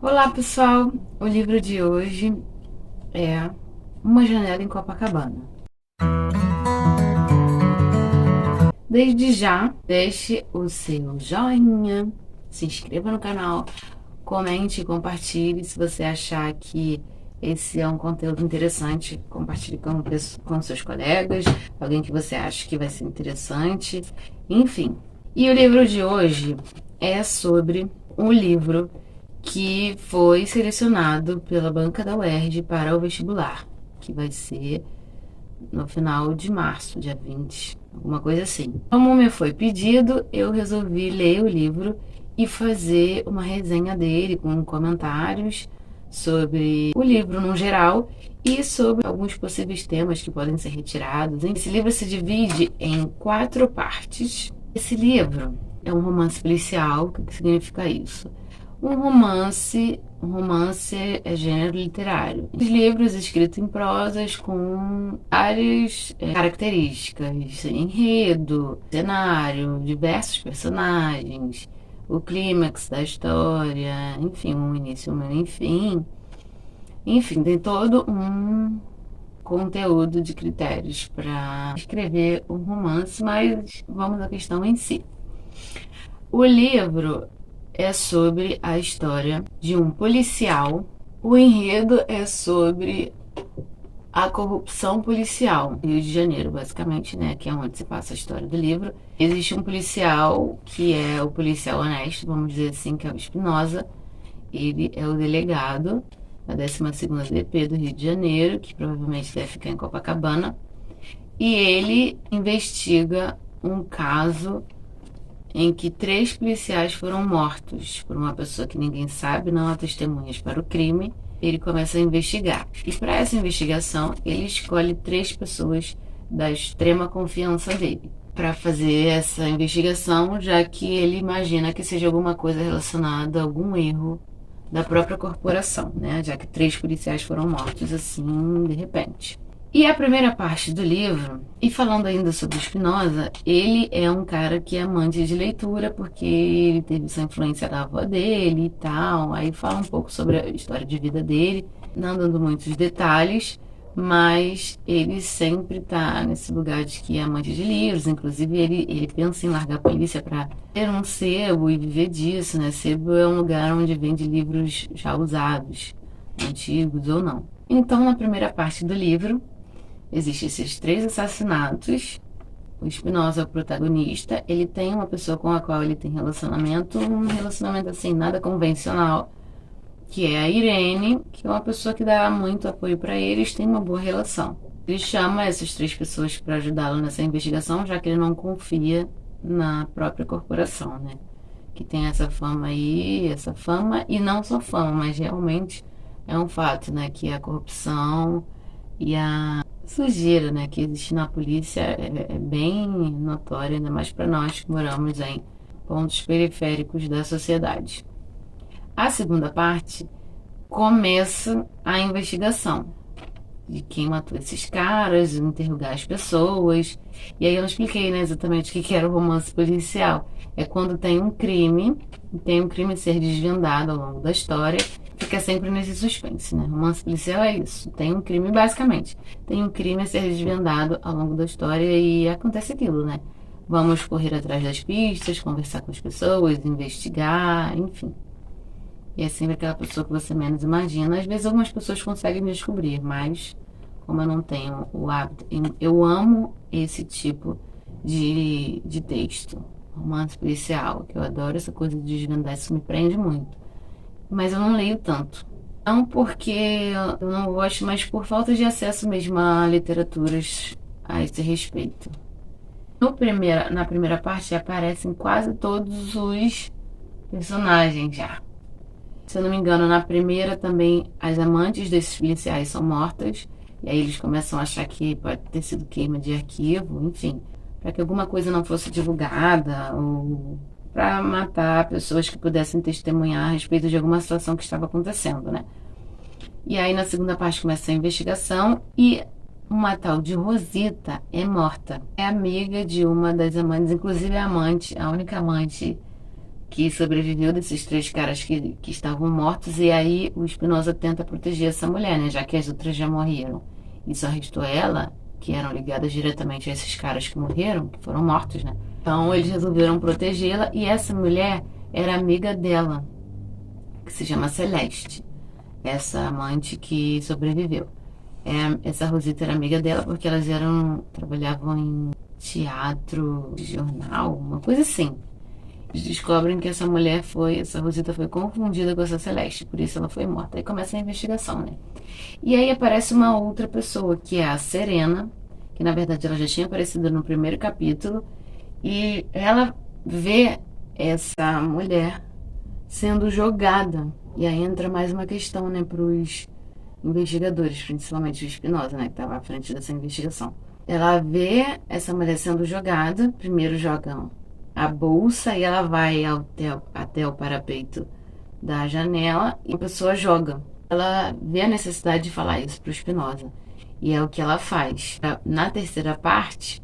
Olá, pessoal! O livro de hoje é Uma Janela em Copacabana. Desde já, deixe o seu joinha, se inscreva no canal, comente e compartilhe. Se você achar que esse é um conteúdo interessante, compartilhe com seus colegas, alguém que você acha que vai ser interessante, enfim. E o livro de hoje é sobre um livro que foi selecionado pela banca da UERJ para o vestibular, que vai ser no final de março, dia 20, alguma coisa assim. Como me foi pedido, eu resolvi ler o livro e fazer uma resenha dele com comentários sobre o livro no geral e sobre alguns possíveis temas que podem ser retirados. Esse livro se divide em 4 partes. Esse livro é um romance policial. O que significa isso? Um romance é gênero literário. Os livros escritos em prosas com várias características, enredo, cenário, diversos personagens, o clímax da história, enfim, um início, um meio, enfim. Enfim, tem todo um conteúdo de critérios para escrever um romance, mas vamos à questão em si. O livro é sobre a história de um policial. O enredo é sobre a corrupção policial no Rio de Janeiro, basicamente, né? Que é onde se passa a história do livro. Existe um policial que é o policial honesto, vamos dizer assim, que é o Espinosa. Ele é o delegado da 12ª DP do Rio de Janeiro, que provavelmente deve ficar em Copacabana. E ele investiga um caso em que 3 policiais foram mortos por uma pessoa que ninguém sabe, não há testemunhas para o crime. Ele começa a investigar. E para essa investigação, ele escolhe 3 pessoas da extrema confiança dele para fazer essa investigação, já que ele imagina que seja alguma coisa relacionada a algum erro da própria corporação, né? Já que 3 policiais foram mortos assim, de repente. E a primeira parte do livro, e falando ainda sobre o Spinoza, ele é um cara que é amante de leitura, porque ele teve essa influência da avó dele e tal. Aí fala um pouco sobre a história de vida dele, não dando muitos detalhes, mas ele sempre tá nesse lugar de que é amante de livros. Inclusive, ele pensa em largar a polícia para ter um sebo e viver disso, né? Sebo é um lugar onde vende livros já usados, antigos ou não. Então, na primeira parte do livro, existem esses 3 assassinatos. O Spinoza é o protagonista. Ele tem uma pessoa com a qual ele tem relacionamento, um relacionamento assim, nada convencional, que é a Irene, que é uma pessoa que dá muito apoio para eles, tem uma boa relação. Ele chama essas 3 pessoas para ajudá-lo nessa investigação, já que ele não confia na própria corporação, né? Que tem essa fama aí, essa fama, e não só fama, mas realmente é um fato, né? Que a corrupção e a sujeira, né, que existe na polícia é bem notória, ainda mais para nós que moramos em pontos periféricos da sociedade. A segunda parte começa a investigação de quem matou esses caras, interrogar as pessoas. E aí eu expliquei, né, exatamente o que era o romance policial. É quando tem um crime a ser desvendado ao longo da história, fica sempre nesse suspense, né? Romance policial é isso, tem um crime, basicamente. Tem um crime a ser desvendado ao longo da história e acontece aquilo, né? Vamos correr atrás das pistas, conversar com as pessoas, investigar, enfim. E é sempre aquela pessoa que você menos imagina. Às vezes algumas pessoas conseguem me descobrir, mas como eu não tenho o hábito, eu amo esse tipo de texto, romance policial, que eu adoro essa coisa de desvendar, isso me prende muito. Mas eu não leio tanto. Não porque eu não gosto, mas por falta de acesso mesmo a literaturas a esse respeito. Na primeira parte aparecem quase todos os personagens já. Se eu não me engano, na primeira também as amantes desses policiais são mortas. E aí eles começam a achar que pode ter sido queima de arquivo, enfim, para que alguma coisa não fosse divulgada ou para matar pessoas que pudessem testemunhar a respeito de alguma situação que estava acontecendo, né? E aí na segunda parte começa a investigação e uma tal de Rosita é morta. É amiga de uma das amantes, inclusive a amante, a única amante que sobreviveu desses 3 caras que estavam mortos, e aí o Spinoza tenta proteger essa mulher, né? Já que as outras já morreram. E só restou ela, que eram ligadas diretamente a esses caras que morreram, que foram mortos, né? Então eles resolveram protegê-la, e essa mulher era amiga dela, que se chama Celeste, essa amante que sobreviveu. Essa Rosita era amiga dela porque elas trabalhavam em teatro, jornal, uma coisa assim. Eles descobrem que essa Rosita foi confundida com essa Celeste, por isso ela foi morta. Aí começa a investigação, né? E aí aparece uma outra pessoa, que é a Serena, que na verdade ela já tinha aparecido no primeiro capítulo, e ela vê essa mulher sendo jogada. E aí entra mais uma questão, né, para os investigadores, principalmente o Spinoza, né, que estava à frente dessa investigação. Ela vê essa mulher sendo jogada, primeiro jogam a bolsa e ela vai até o parapeito da janela e a pessoa joga. Ela vê a necessidade de falar isso para o Spinoza e é o que ela faz. Na terceira parte,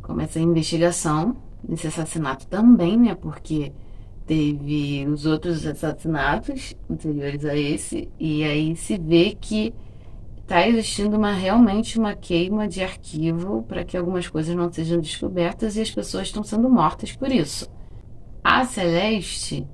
começa a investigação desse assassinato também, né, porque teve os outros assassinatos anteriores a esse, e aí se vê que está existindo realmente uma queima de arquivo para que algumas coisas não sejam descobertas e as pessoas estão sendo mortas por isso. A Celeste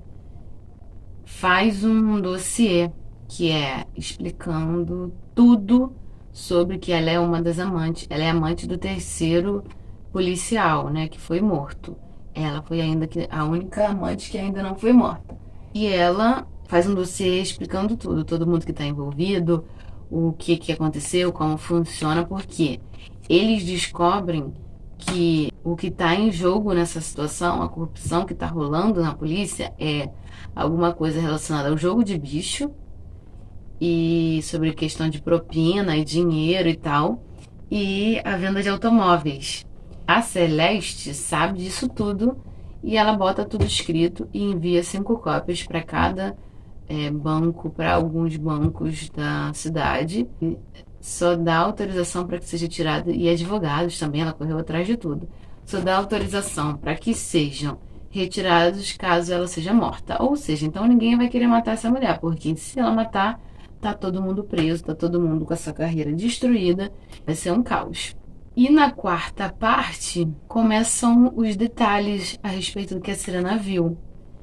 faz um dossiê que é explicando tudo sobre que ela é uma das amantes. Ela é amante do terceiro policial, né, que foi morto. Ela foi ainda a única amante que ainda não foi morta. E ela faz um dossiê explicando tudo, todo mundo que está envolvido, o que aconteceu, como funciona, porque eles descobrem que o que está em jogo nessa situação, a corrupção que está rolando na polícia, é alguma coisa relacionada ao jogo de bicho e sobre questão de propina e dinheiro e tal, e a venda de automóveis. A Celeste sabe disso tudo e ela bota tudo escrito e envia 5 cópias para cada banco, para alguns bancos da cidade. E só dá autorização para que seja tirado, e advogados também, ela correu atrás de tudo. Só dá autorização para que sejam retirados caso ela seja morta. Ou seja, então ninguém vai querer matar essa mulher, porque se ela matar, tá todo mundo preso, tá todo mundo com essa carreira destruída, vai ser um caos. E na quarta parte, começam os detalhes a respeito do que a Serena viu.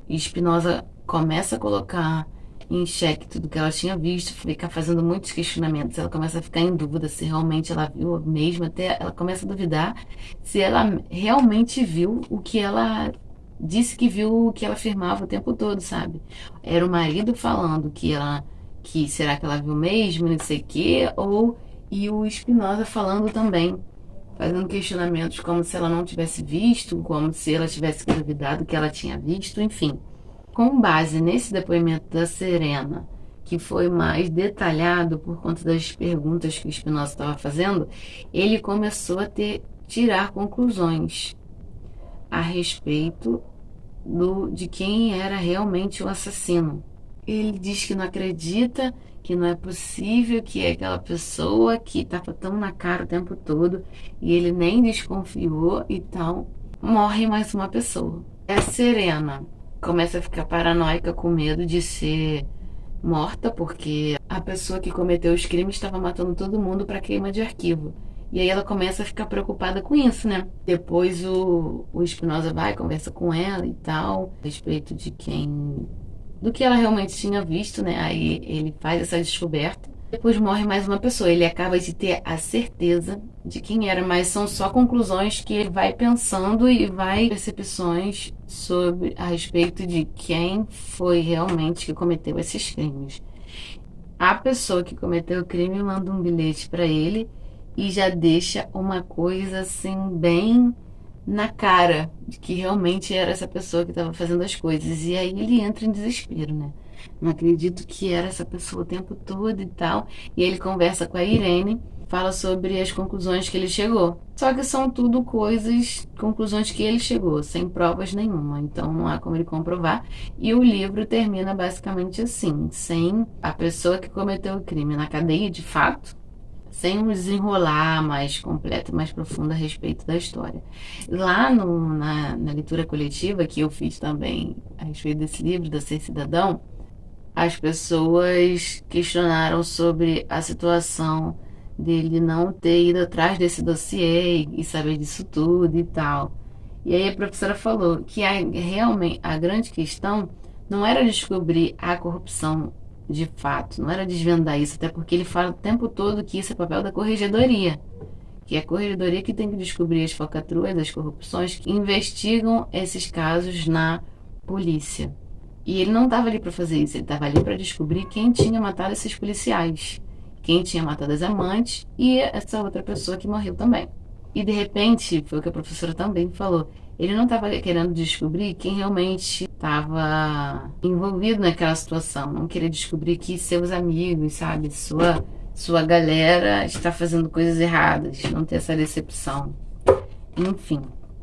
E Spinoza começa a colocar em xeque tudo que ela tinha visto, fica fazendo muitos questionamentos. Ela começa a ficar em dúvida se realmente ela viu mesmo, até ela começa a duvidar se ela realmente viu o que ela disse que viu, o que ela afirmava o tempo todo, sabe? Era o marido falando que será que ela viu mesmo, não sei o quê, e o Spinoza falando também, fazendo questionamentos como se ela não tivesse visto, como se ela tivesse duvidado que ela tinha visto, enfim. Com base nesse depoimento da Serena, que foi mais detalhado por conta das perguntas que o Spinoza estava fazendo, ele começou a tirar conclusões a respeito de quem era realmente o assassino. Ele diz que não acredita, que não é possível, que é aquela pessoa que estava tão na cara o tempo todo, e ele nem desconfiou, então morre mais uma pessoa. A Serena começa a ficar paranoica, com medo de ser morta, porque a pessoa que cometeu os crimes estava matando todo mundo para queima de arquivo. E aí ela começa a ficar preocupada com isso, né? Depois o Spinoza vai, conversa com ela e tal, a respeito do que ela realmente tinha visto, né? Aí ele faz essa descoberta. Depois morre mais uma pessoa. Ele acaba de ter a certeza de quem era, mas são só conclusões que ele vai pensando e vai percepções a respeito de quem foi realmente que cometeu esses crimes. A pessoa que cometeu o crime manda um bilhete para ele e já deixa uma coisa assim bem na cara de que realmente era essa pessoa que estava fazendo as coisas. E aí ele entra em desespero, né? Não acredito que era essa pessoa o tempo todo e tal. E ele conversa com a Irene, fala sobre as conclusões que ele chegou. Só que são tudo conclusões que ele chegou, sem provas nenhuma. Então não há como ele comprovar. E o livro termina basicamente assim, sem a pessoa que cometeu o crime na cadeia de fato, sem um desenrolar mais completo, mais profundo a respeito da história. Lá na leitura coletiva que eu fiz também a respeito desse livro, da Ser Cidadão, as pessoas questionaram sobre a situação dele não ter ido atrás desse dossiê e saber disso tudo e tal. E aí a professora falou que realmente a grande questão não era descobrir a corrupção de fato, não era desvendar isso, até porque ele fala o tempo todo que isso é papel da corregedoria, que é a corregedoria que tem que descobrir as falcatruas, as corrupções que investigam esses casos na polícia. E ele não estava ali para fazer isso, ele estava ali para descobrir quem tinha matado esses policiais, quem tinha matado as amantes e essa outra pessoa que morreu também. E de repente, foi o que a professora também falou, ele não estava querendo descobrir quem realmente estava envolvido naquela situação, não queria descobrir que seus amigos, sabe, sua galera está fazendo coisas erradas, não ter essa decepção. Enfim,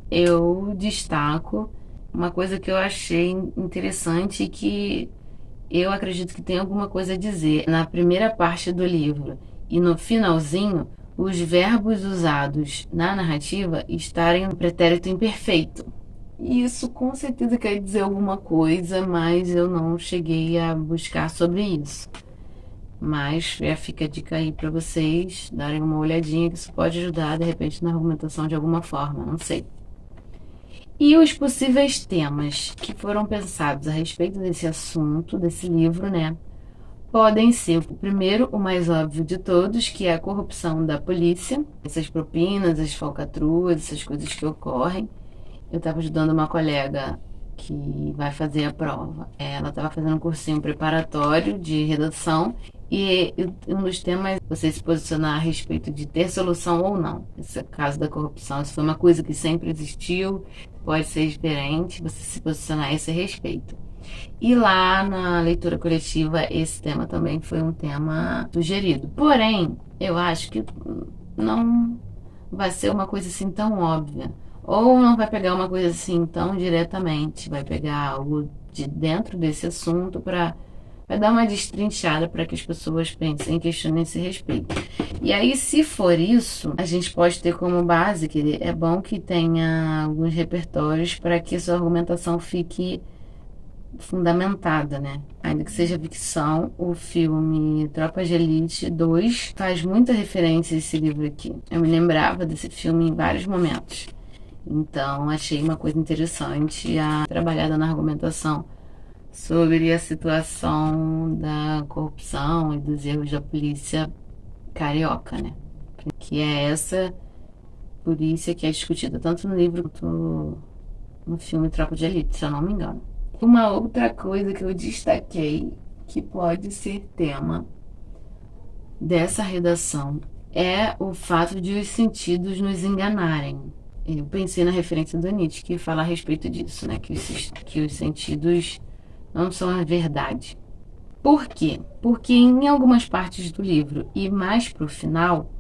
eu destaco uma coisa que eu achei interessante e que eu acredito que tem alguma coisa a dizer. Na primeira parte do livro e no finalzinho, os verbos usados na narrativa estarem no pretérito imperfeito. E isso com certeza quer dizer alguma coisa, mas eu não cheguei a buscar sobre isso. Mas fica a dica aí para vocês darem uma olhadinha, que isso pode ajudar de repente na argumentação de alguma forma, não sei. E os possíveis temas que foram pensados a respeito desse assunto, desse livro, né? Podem ser, o primeiro, o mais óbvio de todos, que é a corrupção da polícia, essas propinas, as falcatruas, essas coisas que ocorrem. Eu estava ajudando uma colega que vai fazer a prova. Ela estava fazendo um cursinho preparatório de redação e um dos temas é você se posicionar a respeito de ter solução ou não. Esse caso da corrupção, isso foi uma coisa que sempre existiu, pode ser diferente, você se posicionar a esse respeito. E lá na leitura coletiva, esse tema também foi um tema sugerido. Porém, eu acho que não vai ser uma coisa assim tão óbvia. Ou não vai pegar uma coisa assim tão diretamente, vai pegar algo de dentro desse assunto para dar uma destrinchada para que as pessoas pensem e questionem esse respeito. E aí, se for isso, a gente pode ter como base que é bom que tenha alguns repertórios para que a sua argumentação fique fundamentada, né? Ainda que seja ficção, o filme Tropa de Elite 2 faz muita referência a esse livro aqui. Eu me lembrava desse filme em vários momentos. Então, achei uma coisa interessante a trabalhada na argumentação sobre a situação da corrupção e dos erros da polícia carioca, né? Que é essa polícia que é discutida tanto no livro quanto no filme Tropa de Elite, se eu não me engano. Uma outra coisa que eu destaquei que pode ser tema dessa redação é o fato de os sentidos nos enganarem. Eu pensei na referência do Nietzsche, que fala a respeito disso, né? Que os sentidos não são a verdade. Por quê? Porque em algumas partes do livro, e mais pro final,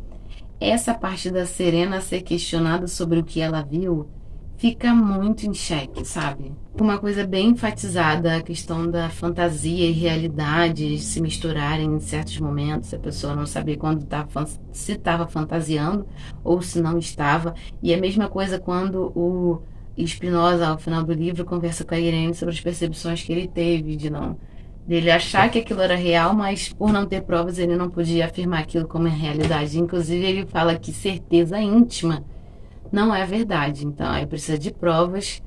essa parte da Serena ser questionada sobre o que ela viu fica muito em xeque, sabe? Uma coisa bem enfatizada, a questão da fantasia e realidade se misturarem em certos momentos, a pessoa não saber quando se estava fantasiando ou se não estava. E a mesma coisa quando o Spinoza, ao final do livro, conversa com a Irene sobre as percepções que ele teve dele achar que aquilo era real, mas por não ter provas ele não podia afirmar aquilo como realidade. Inclusive ele fala que certeza íntima não é verdade. Então aí precisa de provas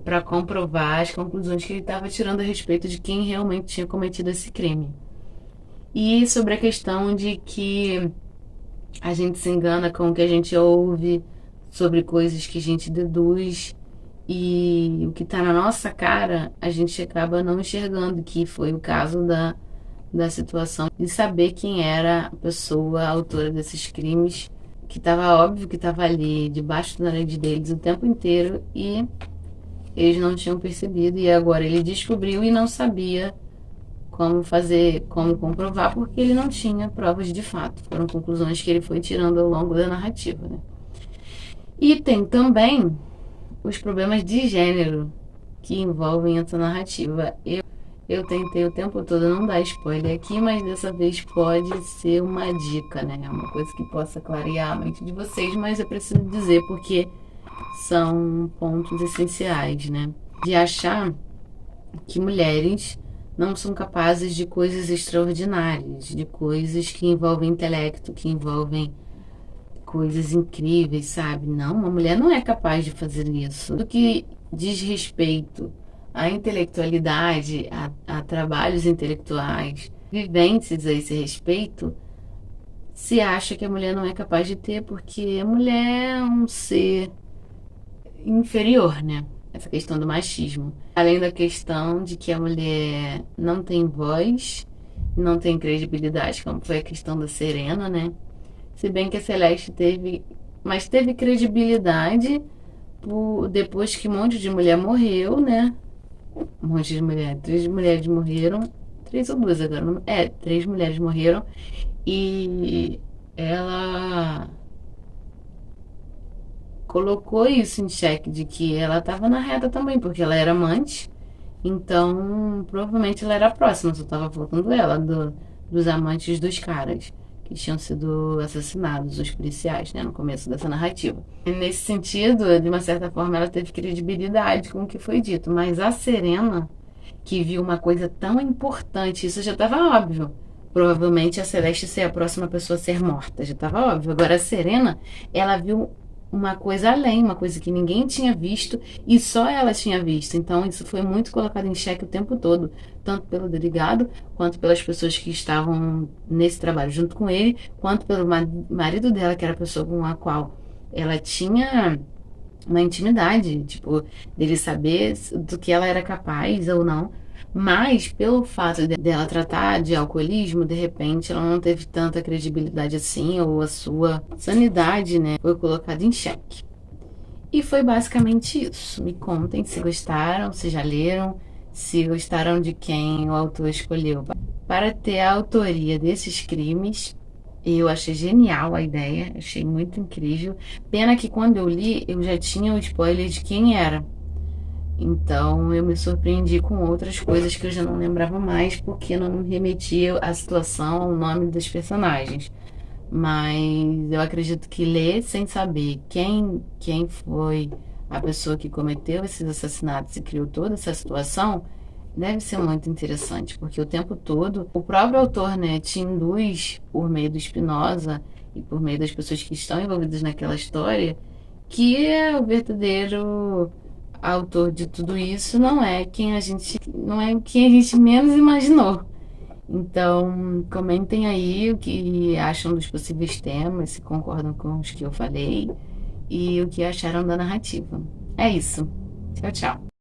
para comprovar as conclusões que ele estava tirando a respeito de quem realmente tinha cometido esse crime. E sobre a questão de que a gente se engana com o que a gente ouve, sobre coisas que a gente deduz, e o que está na nossa cara a gente acaba não enxergando, que foi o caso da situação de saber quem era a pessoa autora desses crimes, que estava óbvio que estava ali debaixo da nariz deles o tempo inteiro e eles não tinham percebido, e agora ele descobriu e não sabia como comprovar, porque ele não tinha provas de fato. Foram conclusões que ele foi tirando ao longo da narrativa, né? E tem também os problemas de gênero que envolvem essa narrativa. Eu eu tentei o tempo todo não dar spoiler aqui, mas dessa vez pode ser uma dica, né? Uma coisa que possa clarear a mente de vocês, mas eu preciso dizer porque são pontos essenciais, né? De achar que mulheres não são capazes de coisas extraordinárias, de coisas que envolvem intelecto, que envolvem coisas incríveis, sabe? Não, uma mulher não é capaz de fazer isso. Do que diz respeito à intelectualidade, a trabalhos intelectuais, vivências a esse respeito, se acha que a mulher não é capaz de ter, porque a mulher é um ser inferior, né? Essa questão do machismo. Além da questão de que a mulher não tem voz, não tem credibilidade, como foi a questão da Serena, né? Se bem que a Celeste teve, mas teve credibilidade depois que um monte de mulher morreu, né? Um monte de mulher, três mulheres morreram, três ou duas agora, três mulheres morreram e ela colocou isso em xeque de que ela estava na reta também, porque ela era amante, então provavelmente ela era a próxima, só estava faltando ela, dos amantes dos caras que tinham sido assassinados, os policiais, né, no começo dessa narrativa. E nesse sentido, de uma certa forma, ela teve credibilidade com o que foi dito, mas a Serena, que viu uma coisa tão importante, isso já estava óbvio. Provavelmente a Celeste ser a próxima pessoa a ser morta, já estava óbvio. Agora a Serena, ela viu uma coisa além, uma coisa que ninguém tinha visto e só ela tinha visto. Então isso foi muito colocado em xeque o tempo todo, tanto pelo delegado, quanto pelas pessoas que estavam nesse trabalho junto com ele, quanto pelo marido dela, que era a pessoa com a qual ela tinha uma intimidade, tipo, dele saber do que ela era capaz ou não. Mas pelo fato dela tratar de alcoolismo, de repente ela não teve tanta credibilidade assim, ou a sua sanidade, né, foi colocada em xeque. E foi basicamente isso. Me contem se gostaram, se já leram, se gostaram de quem o autor escolheu para ter a autoria desses crimes. Eu achei genial a ideia, achei muito incrível. Pena que quando eu li, eu já tinha o spoiler de quem era. Então eu me surpreendi com outras coisas que eu já não lembrava mais, porque não me remetia à situação, ao nome dos personagens. Mas eu acredito que ler sem saber quem foi a pessoa que cometeu esses assassinatos e criou toda essa situação, deve ser muito interessante, porque o tempo todo o próprio autor, né, te induz por meio do Spinoza e por meio das pessoas que estão envolvidas naquela história, que é o verdadeiro autor de tudo isso não é quem a gente menos imaginou. Então, comentem aí o que acham dos possíveis temas, se concordam com os que eu falei e o que acharam da narrativa. É isso. Tchau, tchau.